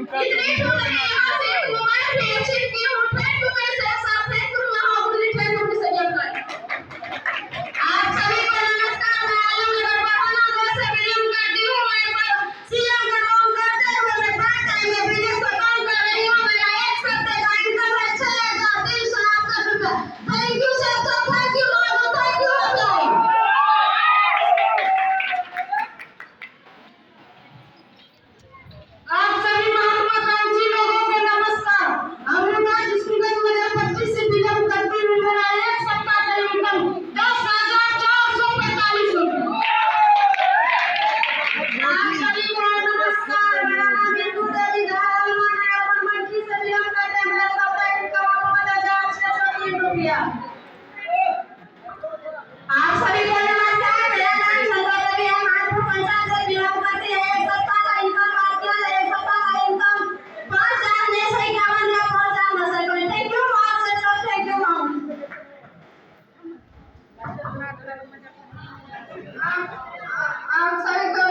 इतनी छोटी यहाँ से मोबाइल पे अच्छी की हूँ ट्रेन में से साथ में तुम यहाँ पूरी ट्रेन में से जब गए आप सभी को नमस्कार मैं आलम नगर पटना से बिलोंग करती हूँ मैं सीएम का काम करते हुए मैं पार्ट टाइम में बिजनेस का काम कर रही हूँ मेरा एक हफ्ते का इनकम है 6,368 रुपए thank you sir thank you Lord thank you Lord आप सभी महात्माकांक्षी लोगों को नमस्कार हम आज स्टूडेंट नगर 25 से बिलोंग करती हूँ मेरा एक सप्ताह का इनकम 10,445 रुपए आप सभी को नमस्कार मेरा नाम नीतू देवी झाल मंडी से बिलोंग करते हैं मेरा सप्ताह इनकम 5,603 रुपया आप सभी को नमस्कार मेरा नाम संध्या देवी है मानपुर पंचायत से बिलोंग करती है एक सप्ताह का इनकम आपका एक सप्ताह का इनकम 5,951 या 5,900 thank you mom sir thank you mom आप सभी को